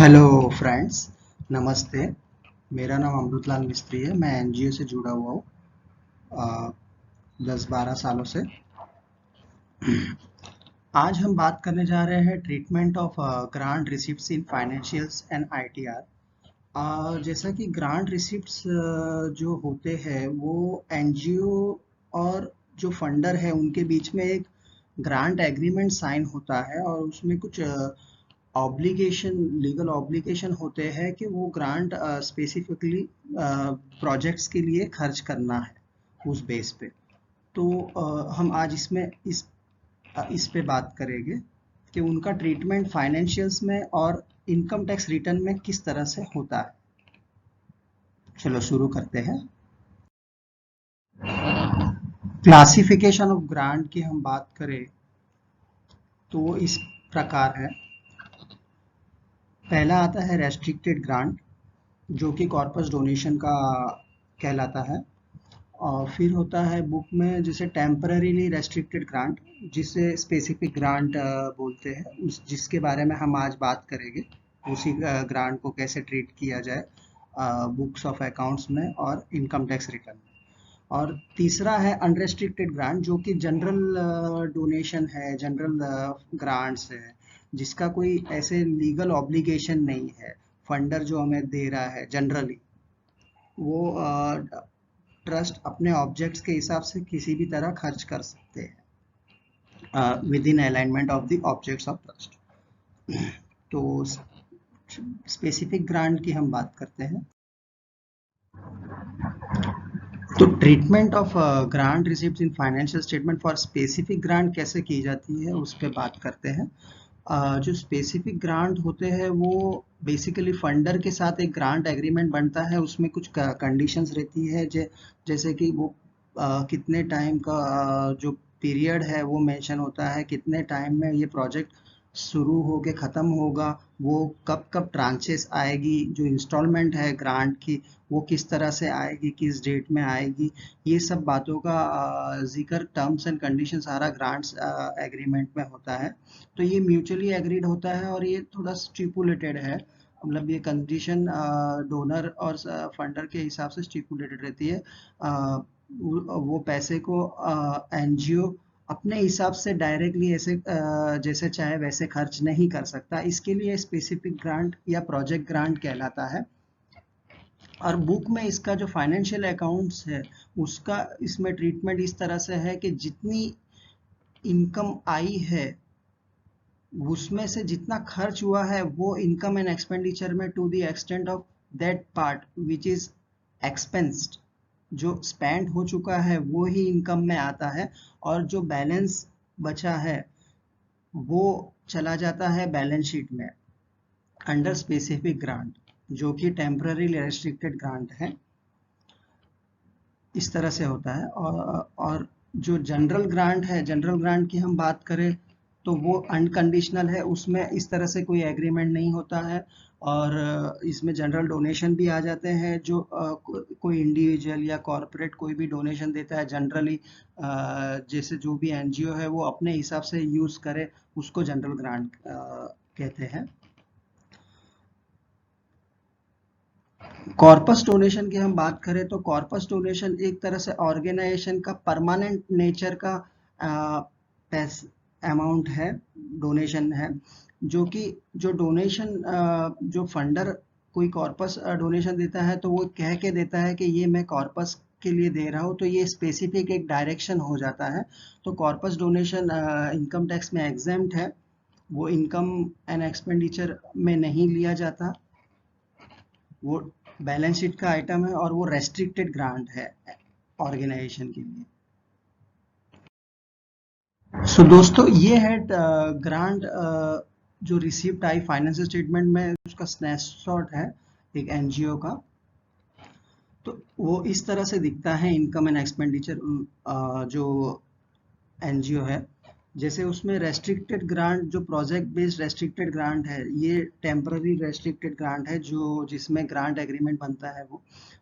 Hello friends, नमस्ते। मेरा नाम अमृतलाल मिस्त्री है। मैं एनजीओ से जुड़ा हुआ हूँ 10-12 सालों से। आज हम बात करने जा रहे हैं treatment of grant receipts in financials and ITR. जैसा कि ग्रांट रिसिप्ट्स जो होते हैं वो एनजीओ और जो फंडर है उनके बीच में एक ग्रांट एग्रीमेंट साइन होता है और उसमें कुछ ऑब्लिगेशन लीगल ऑब्लिगेशन होते हैं कि वो ग्रांट स्पेसिफिकली प्रोजेक्ट्स के लिए खर्च करना है उस बेस पे। तो हम आज इस पे बात करेंगे कि उनका ट्रीटमेंट फाइनेंशियल्स में और इनकम टैक्स रिटर्न में किस तरह से होता है। चलो शुरू करते हैं। क्लासिफिकेशन ऑफ ग्रांट की हम बात करें तो इस प्रकार है। पहला आता है रेस्ट्रिक्टेड ग्रांट, जो कि कॉर्पस डोनेशन का कहलाता है। और फिर होता है बुक में जैसे टेम्पररीली रेस्ट्रिक्टेड ग्रांट, जिसे स्पेसिफिक ग्रांट बोलते हैं, उस जिसके बारे में हम आज बात करेंगे। उसी ग्रांट को कैसे ट्रीट किया जाए बुक्स ऑफ अकाउंट्स में और इनकम टैक्स रिटर्न में। और तीसरा है अनरेस्ट्रिक्टेड ग्रांट, जो कि जनरल डोनेशन है, जनरल ग्रांट्स है, जिसका कोई ऐसे लीगल ऑब्लिगेशन नहीं है। फंडर जो हमें दे रहा है जनरली, वो ट्रस्ट अपने ऑब्जेक्ट्स के हिसाब से किसी भी तरह खर्च कर सकते हैं with in alignment of the objects of trust. तो स्पेसिफिक ग्रांट की हम बात करते हैं। तो treatment of grant receipt in financial statement for specific grant कैसे की जाती है उस पर बात करते हैं। जो स्पेसिफिक ग्रांट होते हैं वो बेसिकली फंडर के साथ एक ग्रांट एग्रीमेंट बनता है। उसमें कुछ कंडीशंस रहती है, जैसे कि वो कितने टाइम का जो पीरियड है वो मेंशन होता है, कितने टाइम में ये प्रोजेक्ट शुरू होके ख़त्म होगा, वो कब कब ट्रांचेस आएगी, जो इंस्टॉलमेंट है ग्रांट की वो किस तरह से आएगी, किस डेट में आएगी, ये सब बातों का जिक्र टर्म्स एंड कंडीशन सारा ग्रांट्स एग्रीमेंट में होता है। तो ये म्यूचुअली एग्रीड होता है और ये थोड़ा स्टिपुलेटेड है। मतलब ये कंडीशन डोनर और फंडर के हिसाब से स्टिपुलेटेड रहती है। वो पैसे को एनजीओ अपने हिसाब से डायरेक्टली ऐसे जैसे चाहे वैसे खर्च नहीं कर सकता। इसके लिए स्पेसिफिक ग्रांट या प्रोजेक्ट ग्रांट कहलाता है। और बुक में इसका जो फाइनेंशियल अकाउंट्स है उसका इसमें ट्रीटमेंट इस तरह से है कि जितनी इनकम आई है उसमें से जितना खर्च हुआ है वो इनकम एंड एक्सपेंडिचर में to the extent of that part which is expensed, जो स्पेंड हो चुका है वो ही इनकम में आता है। और जो बैलेंस बचा है वो चला जाता है बैलेंस शीट में अंडर स्पेसिफिक ग्रांट, जो कि टेम्पररी रेस्ट्रिक्टेड ग्रांट है। इस तरह से होता है। और जो जनरल ग्रांट है, जनरल ग्रांट की हम बात करें तो वो अनकंडीशनल है, उसमें इस तरह से कोई एग्रीमेंट नहीं होता है। और इसमें जनरल डोनेशन भी आ जाते हैं, जो कोई इंडिविजुअल या कॉरपोरेट कोई भी डोनेशन देता है जनरली, जैसे जो भी एनजीओ है वो अपने हिसाब से यूज करे, उसको जनरल ग्रांट कहते हैं। कॉर्पस डोनेशन की हम बात करें तो कॉर्पस डोनेशन एक तरह से ऑर्गेनाइजेशन का परमानेंट नेचर का अमाउंट है, डोनेशन है, जो कि जो डोनेशन जो फंडर कोई कॉर्पस डोनेशन देता है तो वो कह के देता है कि ये मैं कॉर्पस के लिए दे रहा हूँ, तो ये स्पेसिफिक एक डायरेक्शन हो जाता है। तो कॉर्पस डोनेशन इनकम टैक्स में एग्जेम्प्ट है, वो इनकम एंड एक्सपेंडिचर में नहीं लिया जाता, वो बैलेंस शीट का आइटम है और वो रेस्ट्रिक्टेड ग्रांट है ऑर्गेनाइजेशन के लिए। सो दोस्तों ये है ग्रांट जो रिसीव्ड आई फाइनेंशियल स्टेटमेंट में, उसका स्नैपशॉट है एक एनजीओ का। तो वो इस तरह से दिखता है इनकम एंड एक्सपेंडिचर जो एनजीओ है। जैसे उसमें रेस्ट्रिक्टेड ग्रांट, जो प्रोजेक्ट बेस्ड रेस्ट्रिक्टेड ग्रांट है, ये टेम्पररी रेस्ट्रिक्टेड ग्रांट है, जो जिसमें ग्रांट एग्रीमेंट बनता है।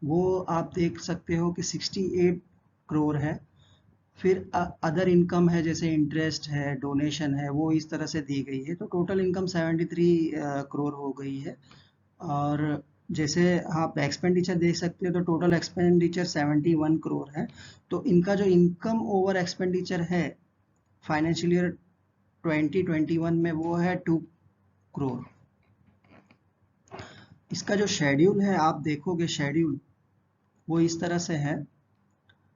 वो आप देख सकते हो कि 68 करोड़ है। फिर अदर इनकम है, जैसे इंटरेस्ट है, डोनेशन है, वो इस तरह से दी गई है। तो टोटल इनकम 73 करोड़ हो गई है। और जैसे आप एक्सपेंडिचर देख सकते हो तो टोटल एक्सपेंडिचर 71 करोड़ है। तो इनका जो इनकम ओवर एक्सपेंडिचर है फाइनेंशियल ईयर 2021 में वो है 2 करोड़। इसका जो शेड्यूल है आप देखोगे, शेड्यूल वो इस तरह से है।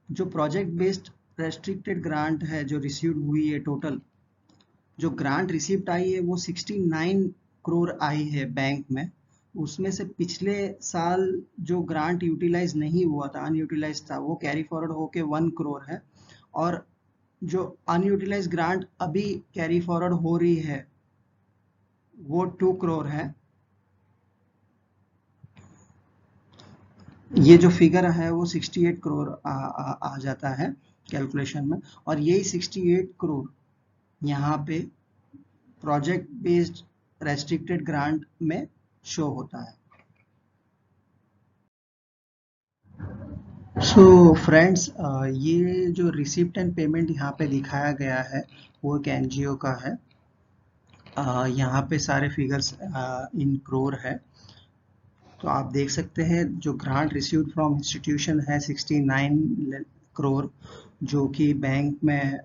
जो प्रोजेक्ट बेस्ड रेस्ट्रिक्टेड ग्रांट है जो रिसीव्ड हुई है, टोटल जो ग्रांट रिसीव्ड आई है वो 69 करोड़ आई है बैंक में। उसमें से पिछले साल जो ग्रांट यूटिलाइज नहीं हुआ था, अनयूटिलाइज था, वो कैरी फॉरवर्ड होके 1 करोड़ है। और जो अनयूटिलाइज ग्रांट अभी कैरी फॉरवर्ड हो रही है वो 2 करोड़ है। ये जो फिगर है वो 68 करोड़ आ जाता है कैलकुलेशन में। और यही 68 करोड़ यहाँ पे प्रोजेक्ट बेस्ड रेस्ट्रिक्टेड ग्रांट में शो होता है। सो फ्रेंड्स, ये जो रिसिप्ट एंड पेमेंट यहाँ पे दिखाया गया है वो एक एनजीओ का है। यहाँ पे सारे फिगर्स इन करोड़ है। तो आप देख सकते हैं जो ग्रांट रिसीव्ड फ्रॉम इंस्टीट्यूशन है 69 करोड़, जो कि बैंक में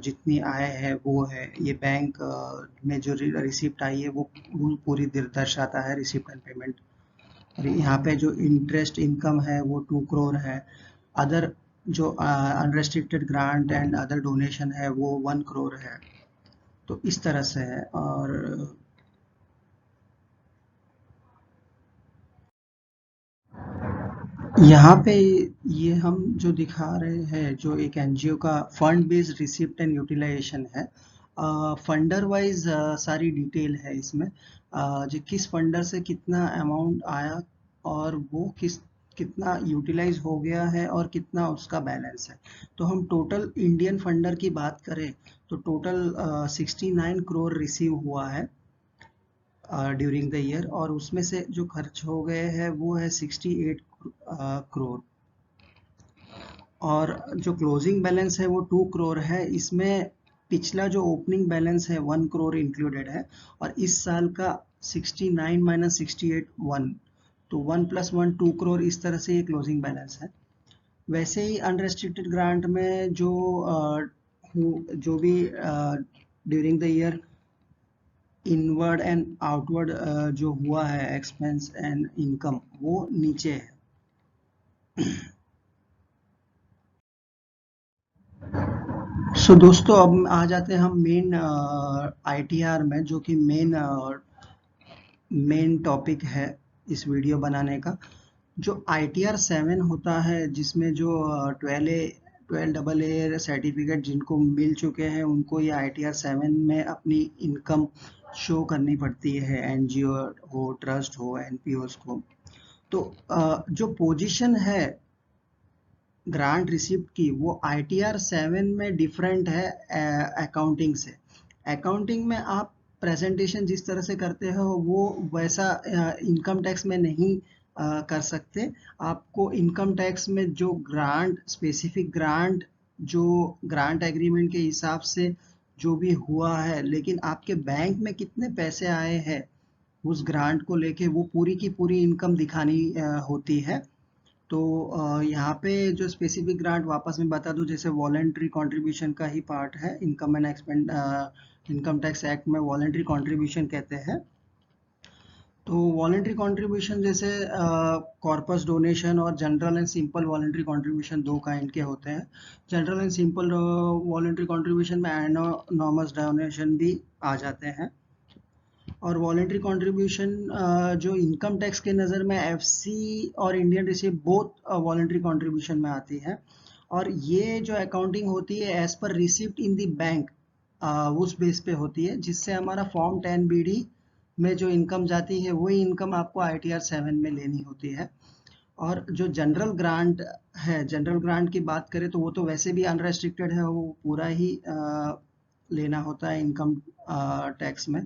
जितनी आय है वो है। ये बैंक में जो रिसिप्ट आई है वो पूरी दर्शाता है रिसिप्ट एंड पेमेंट। और यहाँ पे जो इंटरेस्ट इनकम है वो 2 करोड़ है। अदर जो unrestricted grant and other donation है वो 1 करोड़ है। तो इस तरह से है। और यहाँ पे ये हम जो दिखा रहे हैं जो एक एनजीओ का fund based receipt and utilisation है। फंडर वाइज सारी डिटेल है इसमें। जो किस फंडर से कितना अमाउंट आया और वो कितना यूटिलाइज हो गया है और कितना उसका बैलेंस है। तो हम टोटल इंडियन फंडर की बात करें तो टोटल 69 करोड़ रिसीव हुआ है ड्यूरिंग द ईयर। और उसमें से जो खर्च हो गए हैं वो है 68 करोड़। और जो क्लोजिंग बैलेंस है वो 2 करोड़ है। इसमें पिछला जो ओपनिंग बैलेंस है 1 करोड़ इंक्लूडेड है। और इस साल का 69 माइनस 68 1, तो 1 प्लस 1 2 करोड़, इस तरह से ये क्लोजिंग बैलेंस है। वैसे ही अनरेस्ट्रिक्टेड ग्रांट में जो भी during the year inward and outward जो हुआ है एक्सपेंस एंड इनकम वो नीचे है। दोस्तों, अब आ जाते हैं हम मेन आईटीआर में, जो कि मेन टॉपिक है इस वीडियो बनाने का। जो आईटीआर 7 होता है जिसमें जो 12 डबल ए सर्टिफिकेट जिनको मिल चुके हैं उनको ये आईटीआर 7 में अपनी इनकम शो करनी पड़ती है, एनजीओ हो, ट्रस्ट हो, एनपीओस को। तो जो पोजीशन है ग्रांट रिसिप्ट की वो आईटीआर 7 में डिफरेंट है अकाउंटिंग से। अकाउंटिंग में आप प्रेजेंटेशन जिस तरह से करते हो वो वैसा इनकम टैक्स में नहीं कर सकते। आपको इनकम टैक्स में जो ग्रांट, स्पेसिफिक ग्रांट, जो ग्रांट एग्रीमेंट के हिसाब से जो भी हुआ है, लेकिन आपके बैंक में कितने पैसे आए हैं उस ग्रांट को लेके वो पूरी की पूरी इनकम दिखानी होती है। तो यहाँ पे जो स्पेसिफिक ग्रांट वापस मैं बता दूं, जैसे वॉलेंट्री कंट्रीब्यूशन का ही पार्ट है। Income and expand income tax act में वॉलेंट्री कंट्रीब्यूशन कहते हैं। तो वॉलेंट्री कंट्रीब्यूशन जैसे कॉर्पस डोनेशन और general and simple voluntary contribution दो काइंड के होते हैं। General and simple voluntary contribution में एनोनमस डोनेशन भी आ जाते हैं। और वॉलेंट्री कंट्रीब्यूशन जो इनकम टैक्स के नज़र में एफसी और Indian receipt both voluntary contribution में आती है। और ये जो अकाउंटिंग होती है एज पर रिसिप्ट इन द बैंक, उस बेस पे होती है, जिससे हमारा फॉर्म 10 बीडी में जो इनकम जाती है वही इनकम आपको आईटीआर 7 में लेनी होती है। और जो जनरल ग्रांट है, जनरल ग्रांट की बात करें तो वो तो वैसे भी अनरेस्ट्रिक्टेड है, वो पूरा ही लेना होता है इनकम टैक्स में।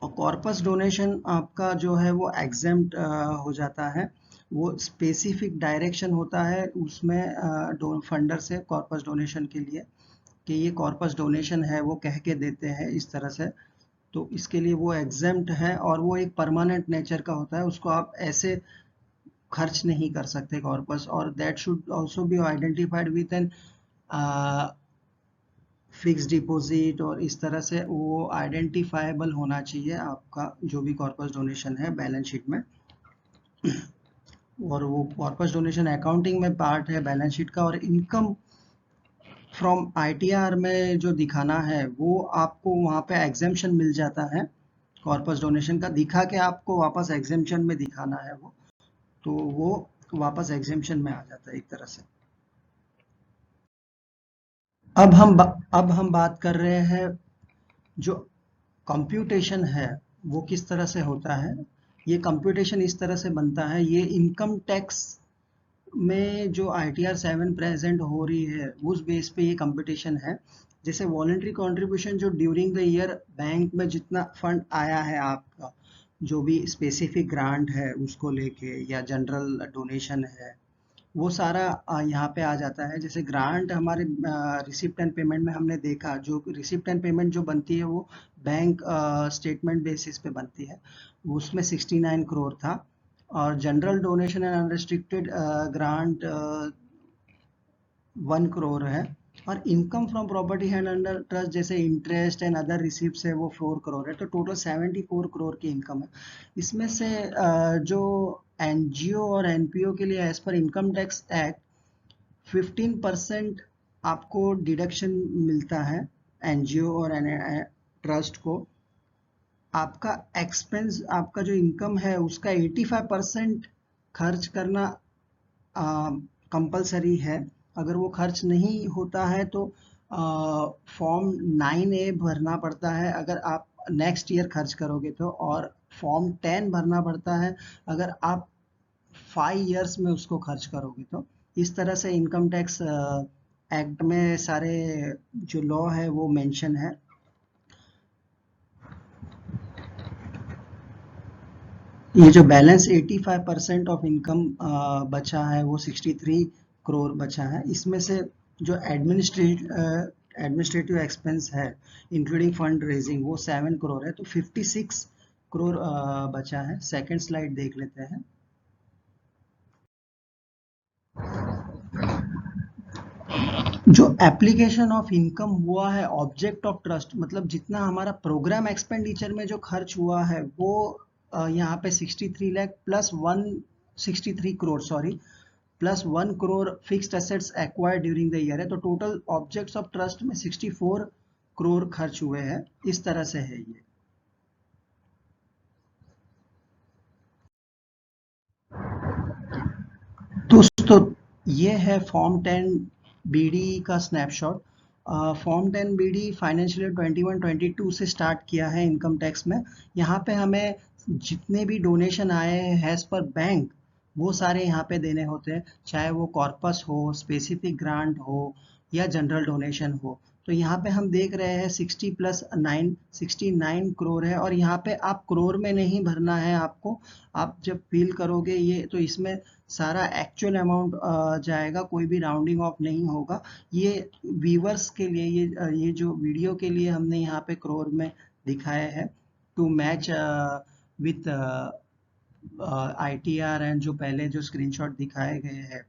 और कॉर्पस डोनेशन आपका जो है वो एग्जेम्प्ट हो जाता है। वो स्पेसिफिक डायरेक्शन होता है उसमें फंडर से कॉर्पस डोनेशन के लिए कि ये कॉर्पस डोनेशन है, वो कह के देते हैं इस तरह से। तो इसके लिए वो एग्जेम्प्ट है और वो एक परमानेंट नेचर का होता है, उसको आप ऐसे खर्च नहीं कर सकते कॉर्पस। और that should also be identified with an fix deposit, और इस तरह से वो आइडेंटिफाइबल होना चाहिए आपका जो भी कॉर्पस डोनेशन है बैलेंस शीट में। और वो कॉर्पस डोनेशन अकाउंटिंग में पार्ट है बैलेंस शीट का। और इनकम फ्रॉम आईटीआर में जो दिखाना है वो आपको वहाँ पे एग्जेम्पशन मिल जाता है कॉर्पस डोनेशन का, दिखा के आपको वापस एग्जेम्पशन में दिखाना है वो, तो वो वापस एग्जेम्पशन में आ जाता है एक तरह से। अब हम बात कर रहे हैं जो कंप्यूटेशन है वो किस तरह से होता है। ये कंप्यूटेशन इस तरह से बनता है, ये इनकम टैक्स में जो ITR 7 प्रेजेंट हो रही है उस बेस पे ये कंपटीशन है। जैसे वॉलंटरी कंट्रीब्यूशन जो ड्यूरिंग द ईयर बैंक में जितना फंड आया है आपका, जो भी स्पेसिफिक ग्रांट है उसको लेके या जनरल डोनेशन है, वो सारा यहाँ पे आ जाता है। जैसे ग्रांट हमारे रिसिप्ट एंड पेमेंट में हमने देखा, जो रिसिप्ट एंड पेमेंट जो बनती है वो बैंक स्टेटमेंट बेसिस पे बनती है, उसमें 69 करोड़ था। और general donation and unrestricted grant 1 crore है। और income from property hand under trust जैसे इंटरेस्ट एंड अदर रिसिप्ट है वो 4 करोड़ है। तो टोटल 74 करोड़ की इनकम है। इसमें से जो एनजीओ और एनपीओ के लिए as per income tax act 15% आपको डिडक्शन मिलता है एनजीओ और ट्रस्ट को। आपका एक्सपेंस, आपका जो इनकम है उसका 85% खर्च करना कंपलसरी है। अगर वो खर्च नहीं होता है तो फॉर्म 9A भरना पड़ता है अगर आप नेक्स्ट ईयर खर्च करोगे तो, और फॉर्म 10 भरना पड़ता है अगर आप 5 इयर्स में उसको खर्च करोगे तो। इस तरह से इनकम टैक्स एक्ट में सारे जो लॉ है वो मेंशन है। ये जो बैलेंस 85% ऑफ इनकम बचा है वो 63 करोड़ बचा है। इसमें से जो एडमिनिस्ट्रेटिव एक्सपेंस है इंक्लूडिंग फंड रेजिंग वो 7 करोड़ है, तो 56 करोड़ बचा है। सेकंड स्लाइड देख लेते हैं। जो एप्लीकेशन ऑफ इनकम हुआ है ऑब्जेक्ट ऑफ ट्रस्ट, मतलब जितना हमारा प्रोग्राम एक्सपेंडिचर में जो खर्च हुआ है वो यहाँ पे 63 lakh plus 163 crore sorry plus 1 crore fixed assets acquired during the year है। तो टोटल ऑब्जेक्ट्स ऑफ ट्रस्ट में 64 करोड़ खर्च हुए हैं। इस तरह से है ये। दोस्तों ये है फॉर्म 10 बीडी का snapshot. Form 10 BD financial year 21-22 से स्टार्ट किया है इनकम टैक्स में। यहाँ पे हमें जितने भी डोनेशन आए हैं एज पर बैंक वो सारे यहाँ पे देने होते हैं, चाहे वो कॉर्पस हो, स्पेसिफिक ग्रांट हो या जनरल डोनेशन हो। तो यहाँ पे हम देख रहे हैं 60 प्लस 9 69 करोड़ है। और यहाँ पे आप करोड़ में नहीं भरना है आपको, आप जब फिल करोगे ये तो इसमें सारा एक्चुअल अमाउंट जाएगा, कोई भी राउंडिंग ऑफ नहीं होगा। ये व्यूअर्स के लिए, ये जो वीडियो के लिए हमने यहाँ पे करोड़ में दिखाया है to match with ITR and जो पहले जो स्क्रीनशॉट दिखाए गए हैं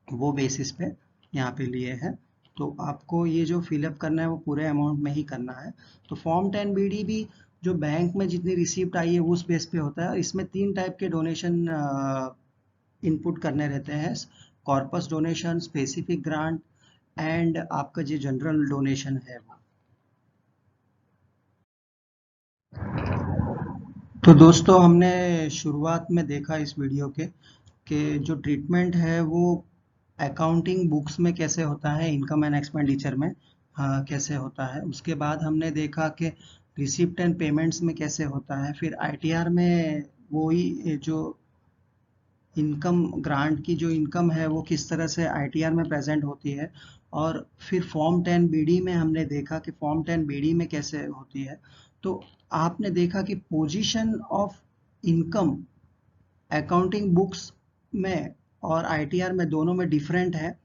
वो बेसिस पे यहाँ पे लिए हैं। तो आपको ये जो फिलअप करना है वो पूरे अमाउंट में ही करना है। तो फॉर्म 10 बीडी भी जो बैंक में जितनी रिसिप्ट आई है उस बेस पे होता है। और इसमें 3 टाइप के डोनेशन इनपुट करने रहते हैं, corpus donation, specific grant and आपका जो जनरल डोनेशन है वो। तो दोस्तों हमने शुरुआत में देखा इस वीडियो के कि जो ट्रीटमेंट है वो अकाउंटिंग बुक्स में कैसे होता है, इनकम एंड एक्सपेंडिचर में कैसे होता है। उसके बाद हमने देखा कि रिसिप्ट एंड पेमेंट्स में कैसे होता है। फिर ITR में वही जो इनकम ग्रांट की जो इनकम है वो किस तरह से ITR में प्रेजेंट होती है। और फिर फॉर्म 10 बीडी में हमने देखा कि फॉर्म 10 बीडी में कैसे होती है। तो आपने देखा कि position of income accounting books में और आईटीआर में दोनों में डिफरेंट है।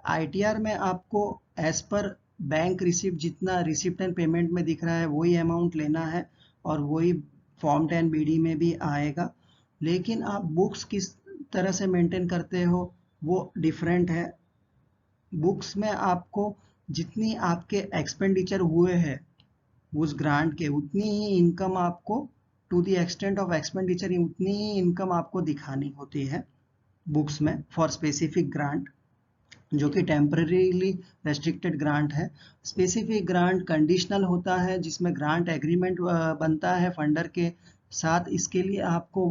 आईटीआर में आपको एज पर बैंक रिसिप्ट जितना रिसिप्ट एंड पेमेंट में दिख रहा है वही अमाउंट लेना है और वही फॉर्म 10 बीडी में भी आएगा। लेकिन आप बुक्स किस तरह से मेंटेन करते हो वो डिफरेंट है। बुक्स में आपको जितनी आपके एक्सपेंडिचर हुए हैं उस ग्रांट के उतनी ही इनकम आपको to the extent of expenditure उतनी ही इनकम आपको दिखानी होती है बुक्स में फॉर स्पेसिफिक ग्रांट, जो कि टेम्परेरीली रेस्ट्रिक्टेड ग्रांट है। स्पेसिफिक ग्रांट कंडीशनल होता है जिसमें ग्रांट एग्रीमेंट बनता है फंडर के साथ। इसके लिए आपको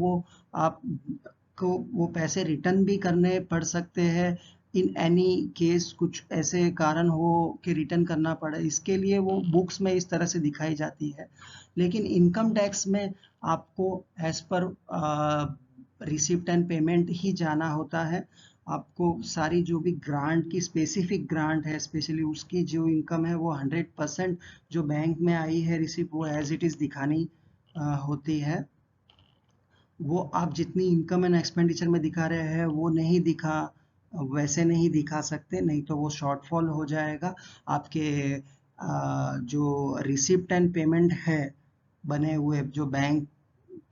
वो पैसे रिटर्न भी करने पड़ सकते हैं इन एनी केस कुछ ऐसे कारण हो कि रिटर्न करना पड़े, इसके लिए वो बुक्स में इस तरह से दिखाई जाती है। लेकिन इनकम टैक्स में आपको एज पर रिसिप्ट एंड पेमेंट ही जाना होता है। आपको सारी जो भी ग्रांट की स्पेसिफिक ग्रांट है स्पेशली उसकी जो इनकम है वो 100% जो बैंक में आई है रिसिप्ट वो एज इट इज दिखानी होती है। वो आप जितनी इनकम एंड एक्सपेंडिचर में दिखा रहे हैं वो नहीं दिखा वैसे नहीं दिखा सकते, नहीं तो वो शॉर्टफॉल हो जाएगा। आपके जो रिसिप्ट एंड पेमेंट है बने हुए जो बैंक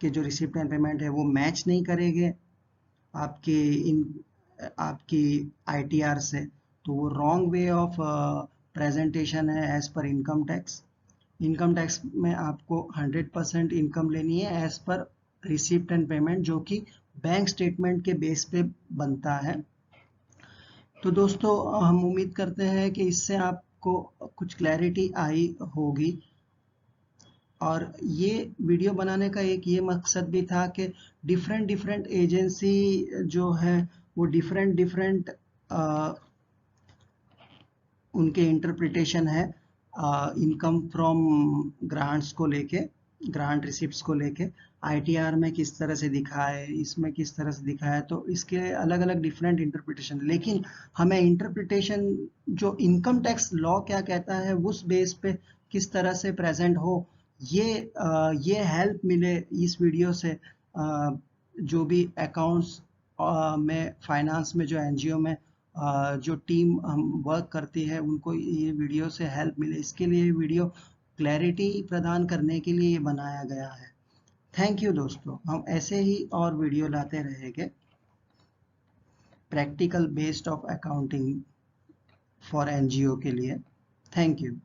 के जो रिसिप्ट एंड पेमेंट है वो मैच नहीं करेंगे आपकी इन आपकी आईटीआर से, तो वो रॉन्ग वे ऑफ प्रेजेंटेशन है as per income tax. Income tax में आपको 100% इनकम लेनी है एज पर रिसिप्ट एंड पेमेंट जो कि बैंक स्टेटमेंट के बेस पे बनता है। तो दोस्तों हम उम्मीद करते हैं कि इससे आपको कुछ क्लैरिटी आई होगी। और ये वीडियो बनाने का एक ये मकसद भी था कि डिफरेंट डिफरेंट एजेंसी जो है वो डिफरेंट डिफरेंट उनके इंटरप्रिटेशन है इनकम फ्रॉम ग्रांट्स को लेके, ग्रांट रिसिप्ट्स को लेके। आईटीआर में किस तरह से दिखा है, इसमें किस तरह से दिखा है, तो इसके अलग अलग डिफरेंट इंटरप्रिटेशन। लेकिन हमें इंटरप्रिटेशन जो इनकम टैक्स लॉ क्या कहता है उस बेस पे किस तरह से प्रेजेंट हो ये हेल्प मिले इस वीडियो से। जो भी अकाउंट्स में फाइनेंस में जो एनजीओ में जो टीम हम वर्क करती है उनको ये वीडियो से हेल्प मिले, इसके लिए वीडियो क्लैरिटी प्रदान करने के लिए ये बनाया गया है। थैंक यू दोस्तों, हम ऐसे ही और वीडियो लाते रहेंगे practical based of accounting for NGO के लिए। Thank you.